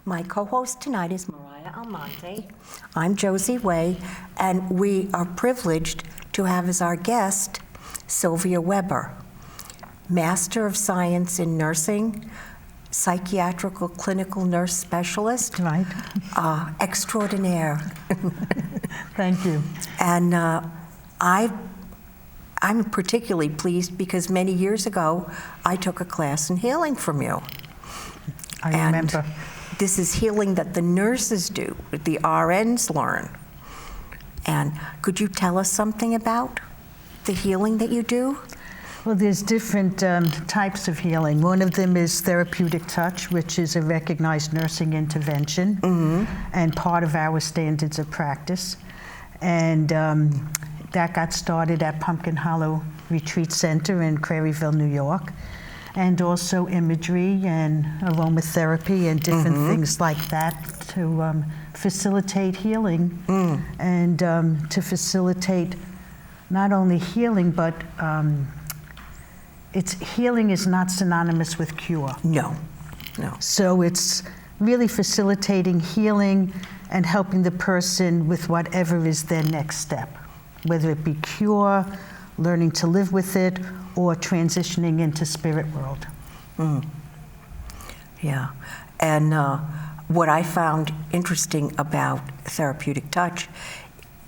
My co-host tonight is Mariah Almonte. I'm Josie Way, and we are privileged to have as our guest Sylvia Weber, Master of Science in Nursing, psychiatrical clinical nurse specialist. Right. Extraordinaire. Thank you. And I'm particularly pleased because many years ago, I took a class in healing from you. I remember. This is healing that the nurses do, the RNs learn. And could you tell us something about the healing that you do? Well, there's different types of healing. One of them is therapeutic touch, which is a recognized nursing intervention and part of our standards of practice. And that got started at Pumpkin Hollow Retreat Center in Prairieville, New York. And also imagery and aromatherapy and different things like that to facilitate healing and to facilitate not only healing, but healing is not synonymous with cure. No, no. So it's really facilitating healing and helping the person with whatever is their next step, whether it be cure, learning to live with it, or transitioning into spirit world. Yeah, and what I found interesting about therapeutic touch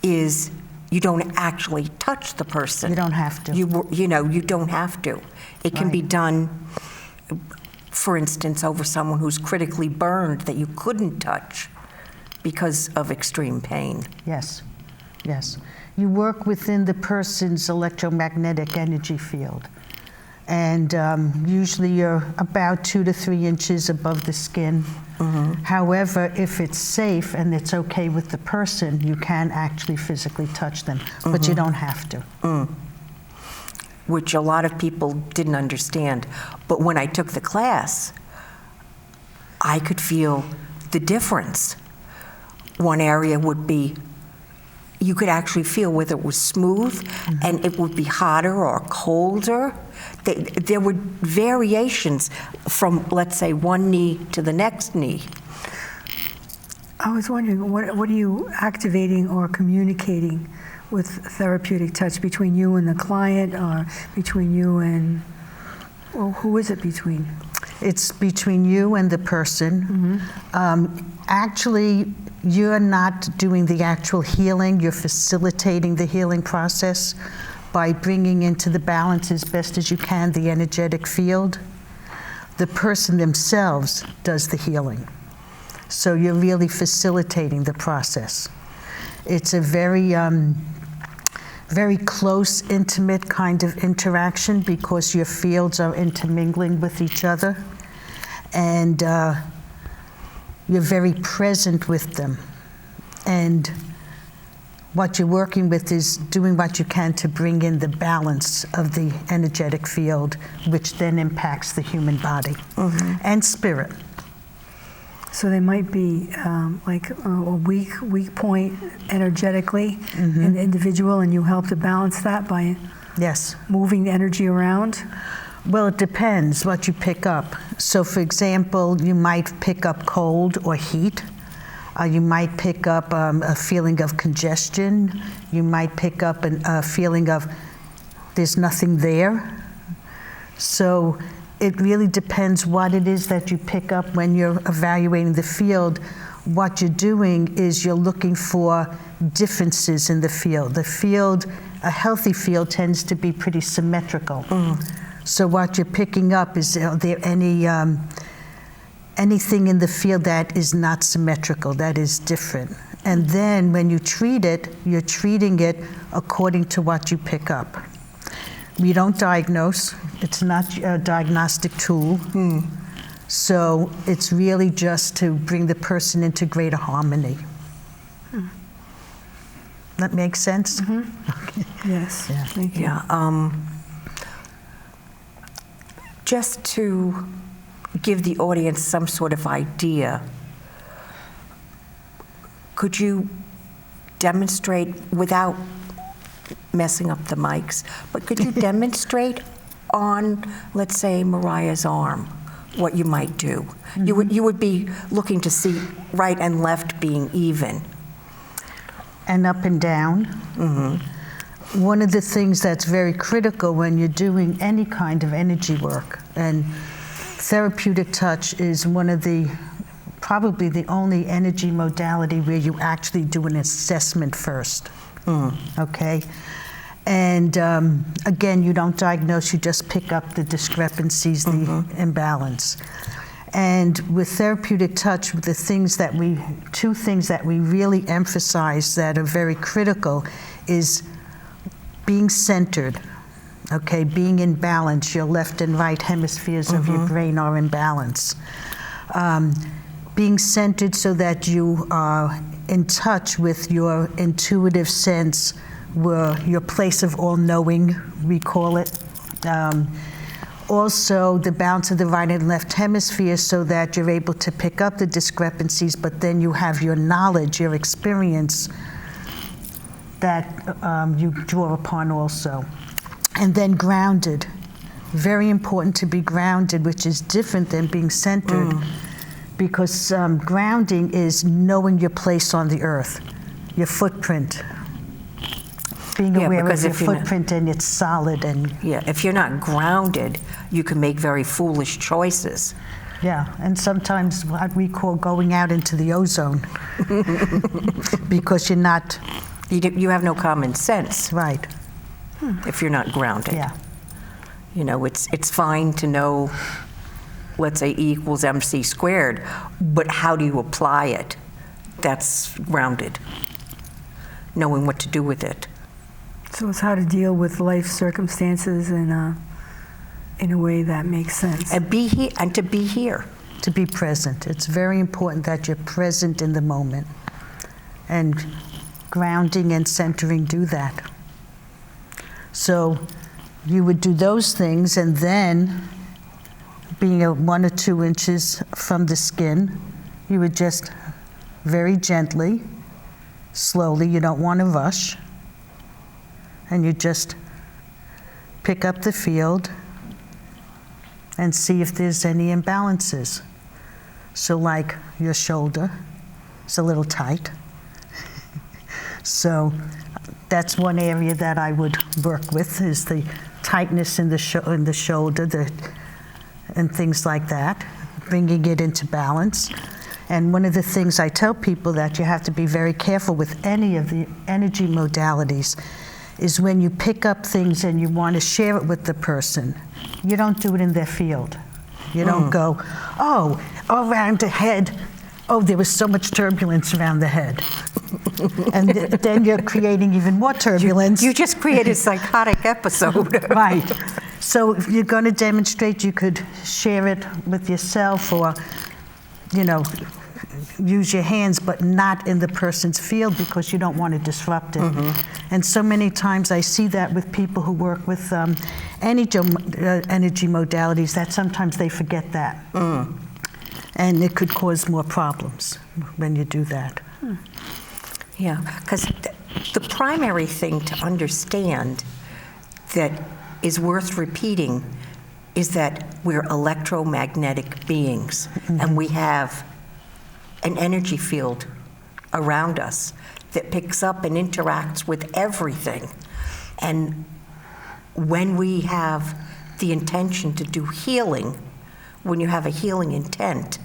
is you don't actually touch the person. You don't have to. You know, you don't have to. It can be done, for instance, over someone who's critically burned that you couldn't touch because of extreme pain. Yes, yes. You work within the person's electromagnetic energy field. And usually you're about 2 to 3 inches above the skin. However, if it's safe and it's okay with the person, you can actually physically touch them, but you don't have to. Which a lot of people didn't understand. But when I took the class, I could feel the difference. One area would be you could actually feel whether it was smooth and it would be hotter or colder. There were variations from, let's say, one knee to the next knee. I was wondering, what are you activating or communicating with therapeutic touch between you and the client, or between you and, well, who is it between? It's between you and the person. Actually, you're not doing the actual healing, you're facilitating the healing process by bringing into the balance as best as you can the energetic field. The person themselves does the healing. So you're really facilitating the process. It's a very, very close, intimate kind of interaction because your fields are intermingling with each other. And you're very present with them. And what you're working with is doing what you can to bring in the balance of the energetic field, which then impacts the human body and spirit. So they might be like a weak point energetically in the individual, and you help to balance that by moving the energy around? Well, it depends what you pick up. So, for example, you might pick up cold or heat. You might pick up a feeling of congestion. You might pick up a feeling of there's nothing there. So it really depends what it is that you pick up when you're evaluating the field. What you're doing is you're looking for differences in the field. The field, a healthy field, tends to be pretty symmetrical. So what you're picking up is, are there anything in the field that is not symmetrical, that is different? And then when you treat it, you're treating it according to what you pick up. We don't diagnose. It's not a diagnostic tool. So it's really just to bring the person into greater harmony. That makes sense? Okay. Yes, thank you. Yeah. Just to give the audience some sort of idea, could you demonstrate, without messing up the mics, but could you demonstrate on, let's say, Mariah's arm, what you might do. You would be looking to see right and left being even. And up and down. One of the things that's very critical when you're doing any kind of energy work, and therapeutic touch is one of the, probably the only energy modality where you actually do an assessment first. Okay? And again, you don't diagnose, you just pick up the discrepancies, the imbalance. And with therapeutic touch, the two things that we really emphasize that are very critical is being centered, okay, being in balance. Your left and right hemispheres of your brain are in balance. Being centered so that you are in touch with your intuitive sense, your place of all-knowing, we call it. Also, the balance of the right and left hemisphere so that you're able to pick up the discrepancies, but then you have your knowledge, your experience that you draw upon also. And then grounded. Very important to be grounded, which is different than being centered, because grounding is knowing your place on the earth, your footprint. Being aware of your footprint and it's solid and... Yeah, if you're not grounded, you can make very foolish choices. Yeah, and sometimes what we call going out into the ozone because you're not... You have no common sense. Right. If you're not grounded. Yeah. You know, it's fine to know, let's say E equals MC squared, but how do you apply it? That's grounded. Knowing what to do with it. So it's how to deal with life circumstances in a way that makes sense. And to be here. To be present. It's very important that you're present in the moment. And grounding and centering do that. So you would do those things, and then being 1 or 2 inches from the skin, you would just very gently, slowly, you don't want to rush, and you just pick up the field and see if there's any imbalances. So like your shoulder is a little tight. So that's one area that I would work with, is the tightness in the shoulder and things like that, bringing it into balance. And one of the things I tell people that you have to be very careful with any of the energy modalities is when you pick up things and you want to share it with the person, you don't do it in their field. You don't go, oh, around the head, oh, there was so much turbulence around the head. And then you're creating even more turbulence. You just created a psychotic episode. Right. So if you're going to demonstrate, you could share it with yourself or, use your hands, but not in the person's field because you don't want to disrupt it. And so many times I see that with people who work with energy modalities, that sometimes they forget that. And it could cause more problems when you do that. Yeah, because the primary thing to understand that is worth repeating is that we're electromagnetic beings, and we have an energy field around us that picks up and interacts with everything. And when we have the intention to do healing, when you have a healing intent,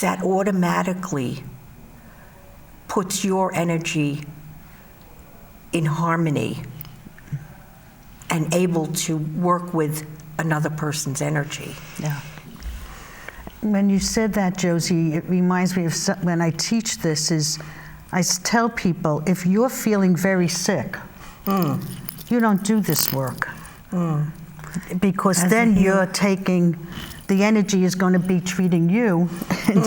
that automatically puts your energy in harmony and able to work with another person's energy. Yeah. When you said that, Josie, it reminds me of when I teach this is I tell people, if you're feeling very sick, you don't do this work. Because then you're taking, the energy is going to be treating you. And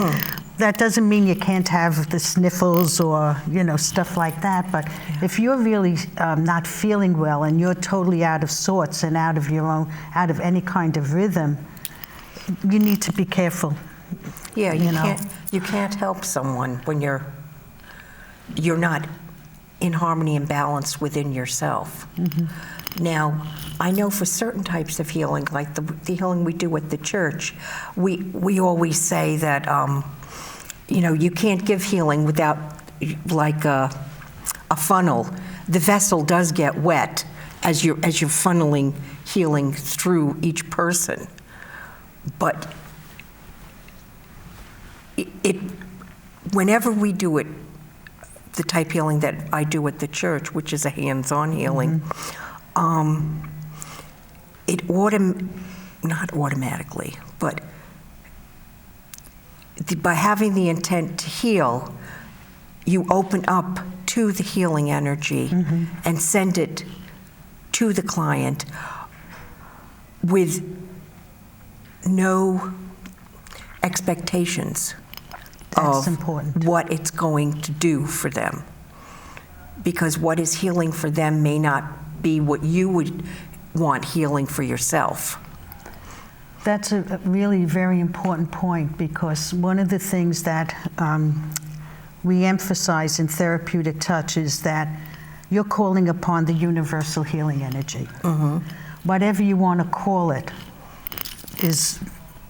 that doesn't mean you can't have the sniffles or, stuff like that. But if you're really not feeling well and you're totally out of sorts and out of any kind of rhythm, you need to be careful. Yeah, you can't help someone when you're not in harmony and balance within yourself. Now, I know for certain types of healing, like the healing we do at the church, we always say that, you can't give healing without, like a funnel. The vessel does get wet as you're funneling healing through each person. But whenever we do it, the type healing that I do at the church, which is a hands-on healing, it not automatically, but by having the intent to heal, you open up to the healing energy and send it to the client with no expectations That's of important. what it's going to do for them. Because what is healing for them may not be what you would want healing for yourself. That's a really very important point, because one of the things that we emphasize in therapeutic touch is that you're calling upon the universal healing energy. Whatever you want to call it is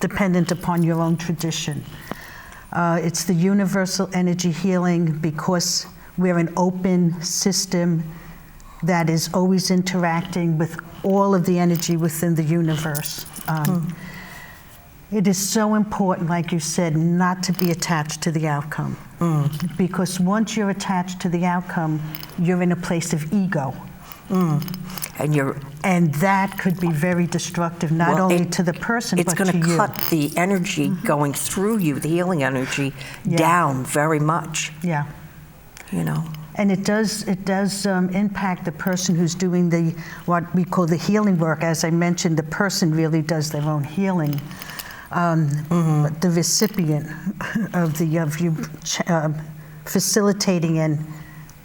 dependent upon your own tradition. It's the universal energy healing because we're an open system that is always interacting with all of the energy within the universe. It is so important, like you said, not to be attached to the outcome. Because once you're attached to the outcome, you're in a place of ego. And that could be very destructive, not only to the person, but to you. It's going to cut the energy going through you, the healing energy, down very much. Yeah. And it does impact the person who's doing what we call the healing work. As I mentioned, the person really does their own healing. The recipient of you facilitating in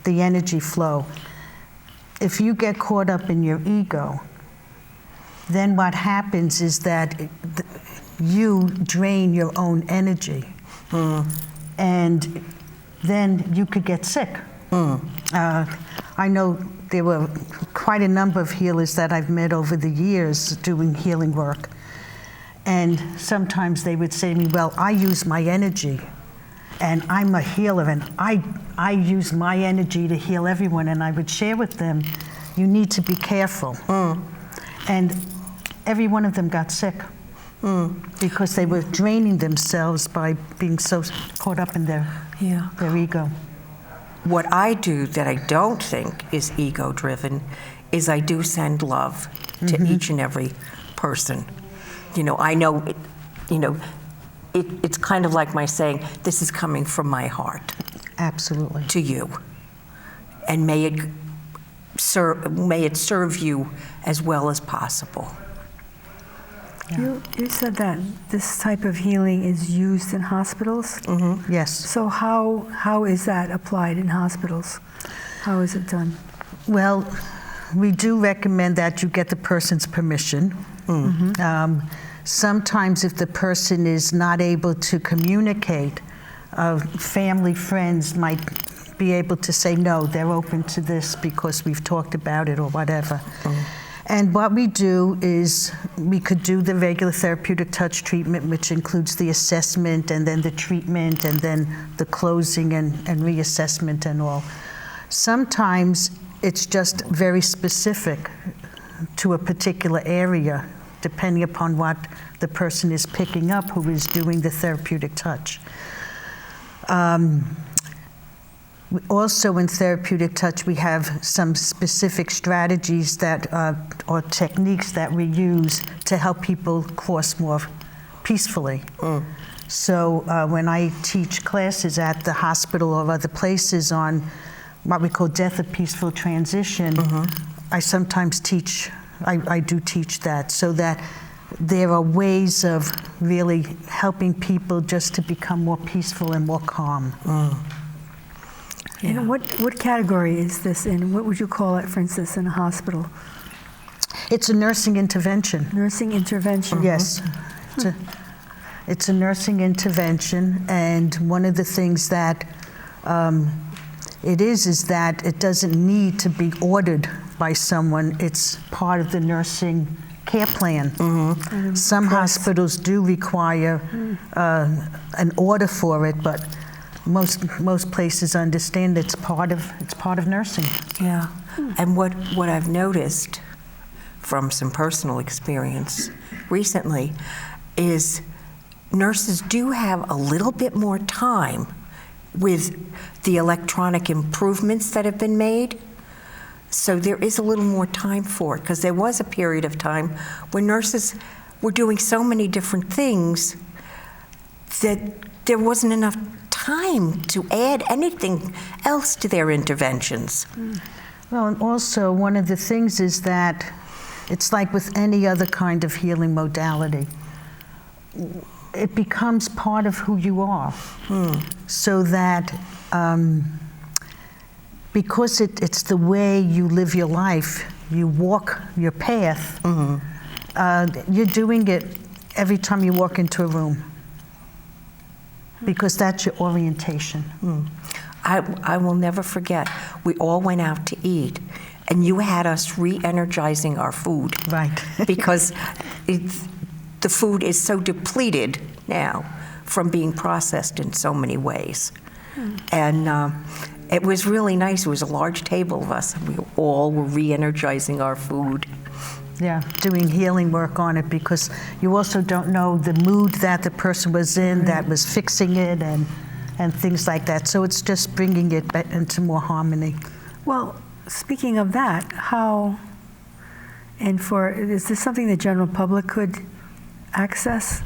the energy flow. If you get caught up in your ego, then what happens is that you drain your own energy, and then you could get sick. I know there were quite a number of healers that I've met over the years doing healing work. And sometimes they would say to me, well, I use my energy, and I'm a healer, and I use my energy to heal everyone. And I would share with them, you need to be careful. And every one of them got sick because they were draining themselves by being so caught up in their ego. What I do that I don't think is ego-driven is I do send love to each and every person. I know, it's kind of like my saying, this is coming from my heart. Absolutely. To you. And may it serve you as well as possible. You said that this type of healing is used in hospitals? Yes. So how is that applied in hospitals? How is it done? Well, we do recommend that you get the person's permission. Sometimes if the person is not able to communicate, family, friends might be able to say, no, they're open to this because we've talked about it or whatever. And what we do is we could do the regular therapeutic touch treatment, which includes the assessment and then the treatment and then the closing and reassessment and all. Sometimes it's just very specific to a particular area, depending upon what the person is picking up who is doing the therapeutic touch. Also in therapeutic touch, we have some specific strategies or techniques that we use to help people cross more peacefully. So when I teach classes at the hospital or other places on what we call death of peaceful transition, I sometimes I do teach that, so that there are ways of really helping people just to become more peaceful and more calm. And what category is this in? What would you call it, for instance, in a hospital? It's a nursing intervention. Nursing intervention? Yes. It's a nursing intervention, and one of the things that it is that it doesn't need to be ordered by someone, it's part of the nursing care plan. Some hospitals do require an order for it, but most places understand it's part of nursing. Yeah. And what I've noticed from some personal experience recently is nurses do have a little bit more time with the electronic improvements that have been made. So there is a little more time for it, because there was a period of time when nurses were doing so many different things that there wasn't enough time to add anything else to their interventions. Well, and also one of the things is that it's like with any other kind of healing modality. It becomes part of who you are. So that because it's the way you live your life, you walk your path, you're doing it every time you walk into a room, because that's your orientation. I will never forget, we all went out to eat, and you had us re-energizing our food. Right. Because the food is so depleted now from being processed in so many ways. And it was really nice. It was a large table of us, and we all were re-energizing our food. Yeah, doing healing work on it, because you also don't know the mood that the person was in that was fixing it and things like that. So it's just bringing it back into more harmony. Well, speaking of that, is this something the general public could access?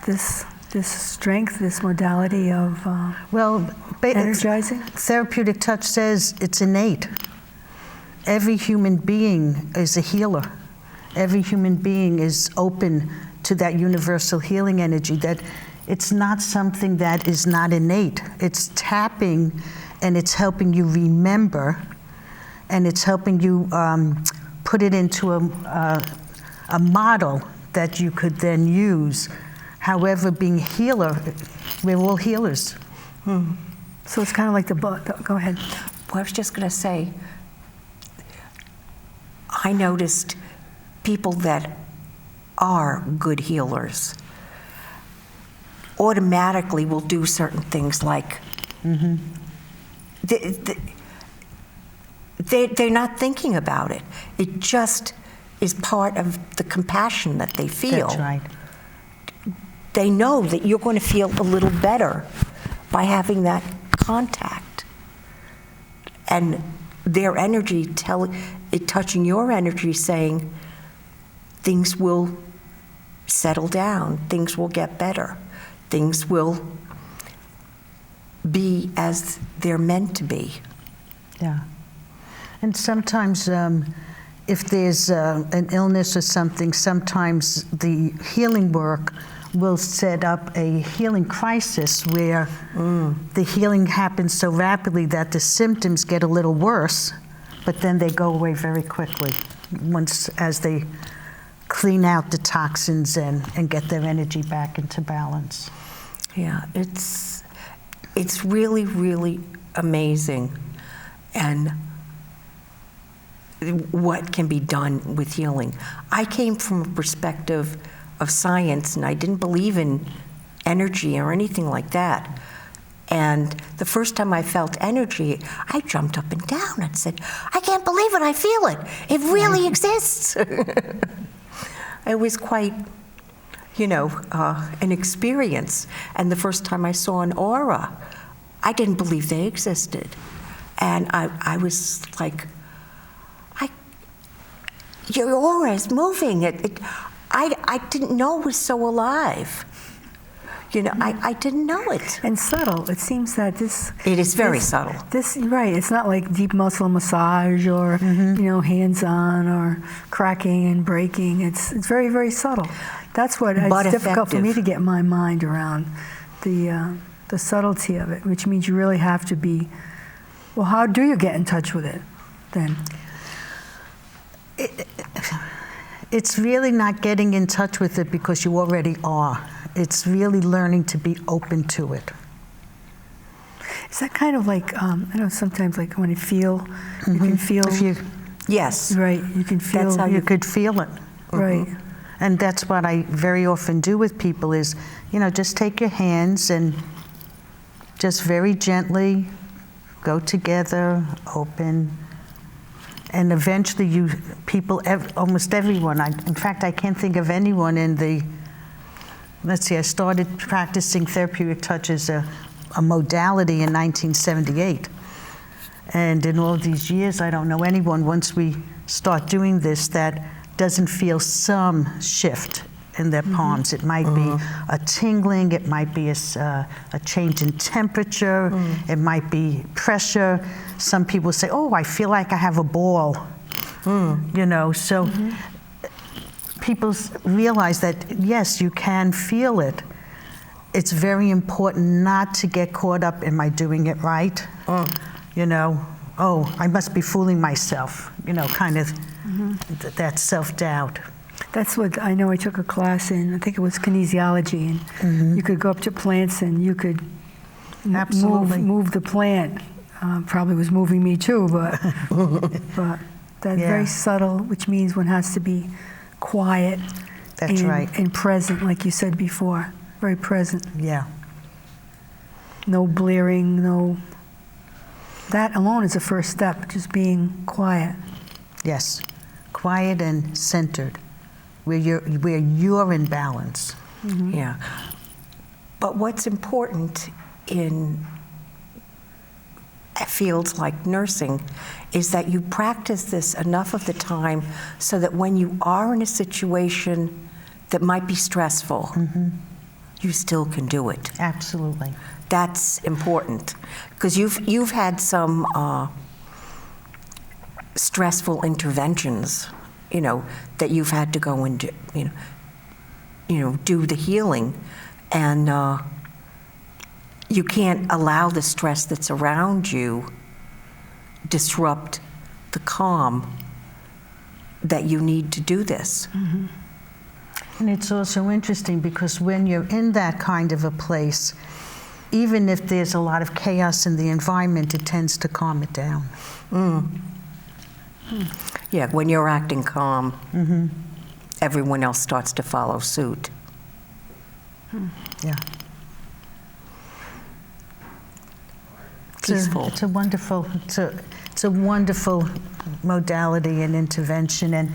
This strength, this modality of energizing? Therapeutic touch says it's innate. Every human being is a healer. Every human being is open to that universal healing energy, that it's not something that is not innate. It's tapping, and it's helping you remember, and it's helping you put it into a model that you could then use. However, being a healer, we're all healers. So it's kind of like go ahead. Well, I was just going to say, I noticed people that are good healers automatically will do certain things, like they're not thinking about it. It just is part of the compassion that they feel. That's right. They know that you're going to feel a little better by having that contact. And their energy touching your energy, saying things will settle down, things will get better, things will be as they're meant to be. Yeah. And sometimes if there's an illness or something, sometimes the healing work will set up a healing crisis where the healing happens so rapidly that the symptoms get a little worse, but then they go away very quickly as they clean out the toxins and get their energy back into balance. Yeah, it's really, really amazing, and what can be done with healing. I came from a perspective of science, and I didn't believe in energy or anything like that. And the first time I felt energy, I jumped up and down and said, I can't believe it, I feel it. It really exists. It was quite, an experience. And the first time I saw an aura, I didn't believe they existed. And I was like, your aura is moving. I didn't know it was so alive. I didn't know it. And subtle. It seems that this... It is very subtle. Right. It's not like deep muscle massage or, hands-on or cracking and breaking. It's very, very subtle. That's what it's difficult for me to get my mind around, the subtlety of it, which means you really have to be... Well, how do you get in touch with it then? It's really not getting in touch with it because you already are. It's really learning to be open to it. Is that kind of like, I know sometimes like when you can feel Yes. Right, you can feel. That's how You could feel it. Right. And that's what I very often do with people is, just take your hands and just very gently go together, open, and eventually almost everyone, in fact, I can't think of anyone I started practicing therapeutic touch as a modality in 1978. And in all these years, I don't know anyone, once we start doing this, that doesn't feel some shift in their palms. It might be a tingling, it might be a change in temperature, it might be pressure. Some people say, oh, I feel like I have a ball, so people realize that, yes, you can feel it. It's very important not to get caught up, am I doing it right? Oh, I must be fooling myself, kind of that self-doubt. That's what I know. I took a class in, I think it was kinesiology, and you could go up to plants and you could move the plant. Probably was moving me too, but that's very subtle, which means one has to be quiet. That's right. And present, like you said before. Very present. Yeah. No blaring, that alone is the first step, just being quiet. Yes. Quiet and centered, where you're in balance. Yeah. But what's important in fields like nursing is that you practice this enough of the time so that when you are in a situation that might be stressful, you still can do it. Absolutely. That's important because you've had some stressful interventions, that you've had to go and do the healing, and you can't allow the stress that's around you disrupt the calm that you need to do this. And it's also interesting because when you're in that kind of a place, even if there's a lot of chaos in the environment, it tends to calm it down. Yeah, when you're acting calm, everyone else starts to follow suit. Yeah. Peaceful. It's a wonderful modality and intervention. And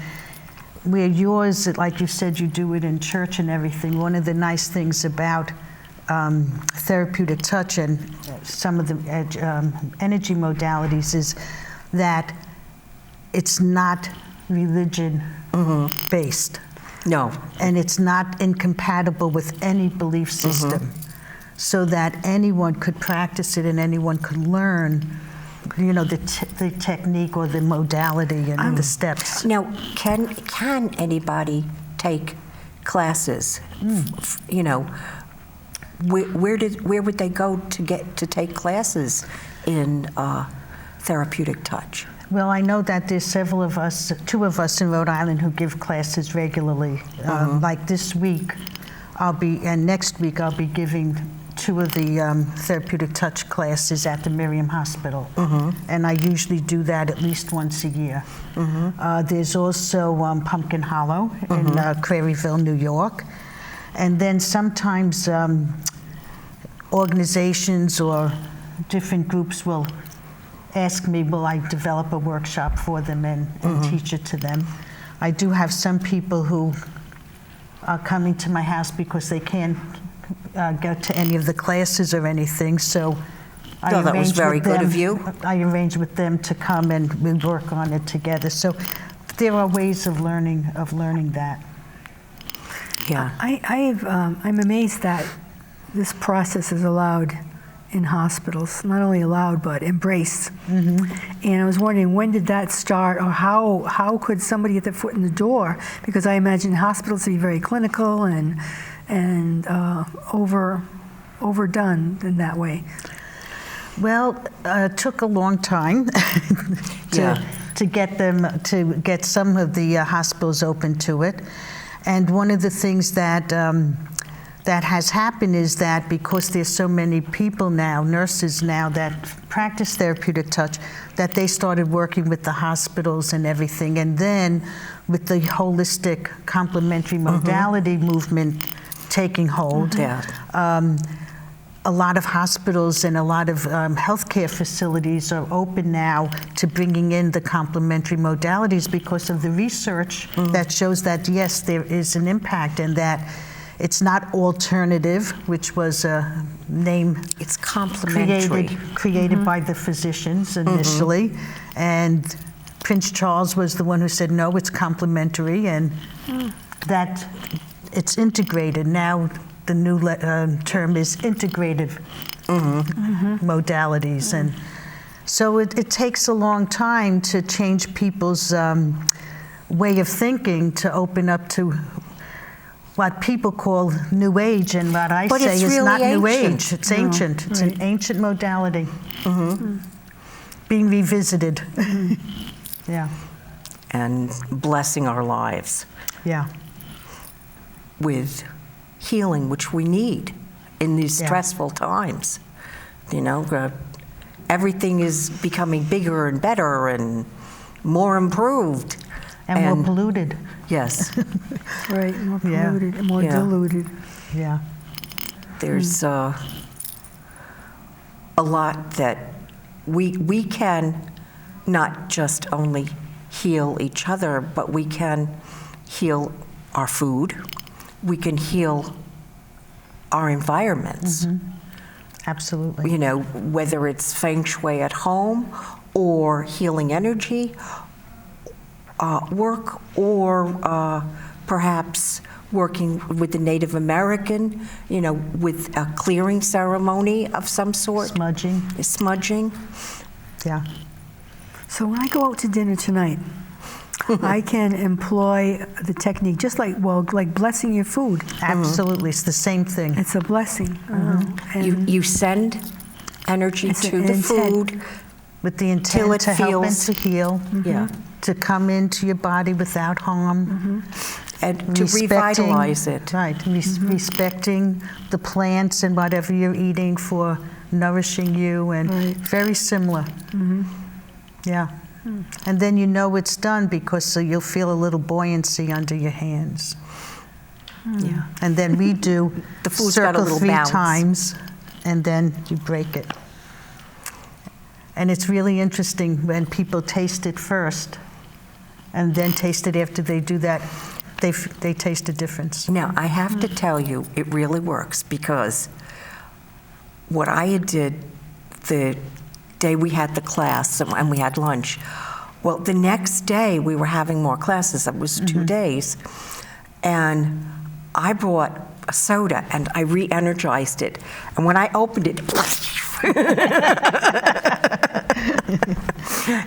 where yours, like you said, you do it in church and everything. One of the nice things about therapeutic touch and some of the energy modalities is that it's not religion based. No. And it's not incompatible with any belief system, so that anyone could practice it and anyone could learn, the technique or the modality and the steps. Now, can anybody take classes? Where would they go to take classes in therapeutic touch? Well, I know that there's two of us in Rhode Island who give classes regularly. Like this week, and next week I'll be giving two of the therapeutic touch classes at the Miriam Hospital. And I usually do that at least once a year. There's also Pumpkin Hollow in Prairieville, New York. And then sometimes organizations or different groups will ask me, will I develop a workshop for them and teach it to them. I do have some people who are coming to my house because they can't go to any of the classes or anything, so that was very good of you. I arrange with them to come and we work on it together. So there are ways of learning that. Yeah. I'm amazed that this process is allowed in hospitals, not only allowed, but embraced. And I was wondering, when did that start, or how could somebody get their foot in the door? Because I imagine hospitals to be very clinical and overdone in that way. Well, it took a long time to get some of the hospitals open to it. And one of the things that that has happened is that because there's so many people now, nurses now, that practice therapeutic touch, that they started working with the hospitals and everything. And then with the holistic complementary modality movement taking hold, a lot of hospitals and a lot of healthcare facilities are open now to bringing in the complementary modalities because of the research that shows that, yes, there is an impact, and that it's not alternative, which was a name It's complementary. created by the physicians initially. And Prince Charles was the one who said, no, it's complementary, and that it's integrated. Now the new term is integrative modalities. And so it takes a long time to change people's way of thinking, to open up to what people call New Age, and what I say is not New Age. It's ancient. It's an ancient modality being revisited. Yeah. And blessing our lives Yeah. with healing, which we need in these stressful times. You know, everything is becoming bigger and better and more improved. And more polluted. Yes. Right, more polluted, more diluted. Yeah. There's a lot that we can not just only heal each other, but we can heal our food. We can heal our environments. Absolutely. You know, whether it's feng shui at home or healing energy work, or perhaps working with the Native American, you know, with a clearing ceremony of some sort. Smudging. Smudging. Yeah. So when I go out to dinner tonight, I can employ the technique, just like, well, like blessing your food. Absolutely. It's the same thing. It's a blessing. You send energy It's to an the intent. food. With the Till intent it to help and feels- to heal. Yeah. To come into your body without harm. And to revitalize it. Right. Respecting the plants and whatever you're eating for nourishing you, and very similar. Yeah. And then you know it's done because you'll feel a little buoyancy under your hands. Yeah. And then we do The food's got a circle little 3 bounce. times, and then you break it. And it's really interesting when people taste it first, and then taste it after they do that. They taste a difference. Now, I have to tell you, it really works, because what I did the day we had the class and we had lunch, well, the next day we were having more classes. It was 2 days. And I brought a soda and I re-energized it. And when I opened it,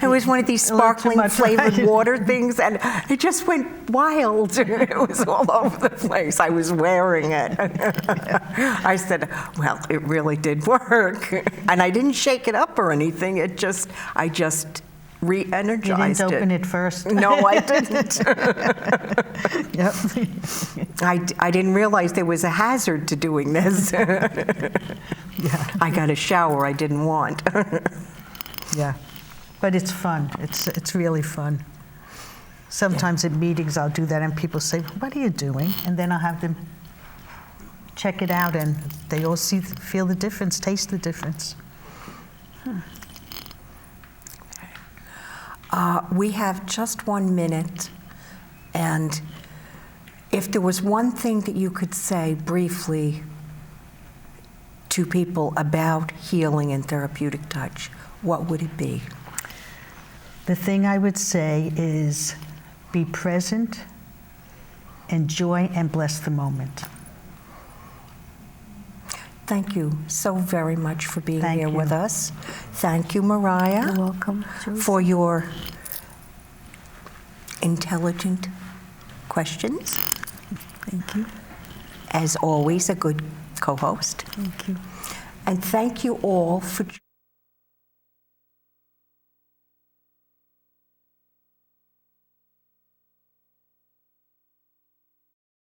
it was one of these sparkling flavored water things, and it just went wild. It was all over the place. I was wearing it. I said, well, it really did work. And I didn't shake it up or anything. I just re-energized You it. didn't open it first. No, I didn't. Yep. I didn't realize there was a hazard to doing this. I got a shower I didn't want. Yeah. But it's fun. It's really fun. Sometimes at meetings I'll do that and people say, what are you doing? And then I'll have them check it out, and they all feel the difference, taste the difference. We have just 1 minute, and if there was one thing that you could say briefly to people about healing and therapeutic touch, what would it be? The thing I would say is be present, enjoy, and bless the moment. Thank you so very much for being Thank here you. with us. Thank you, Mariah, You're welcome, Joyce. for your intelligent questions. Thank you. As always, a good co-host. Thank you. And thank you all for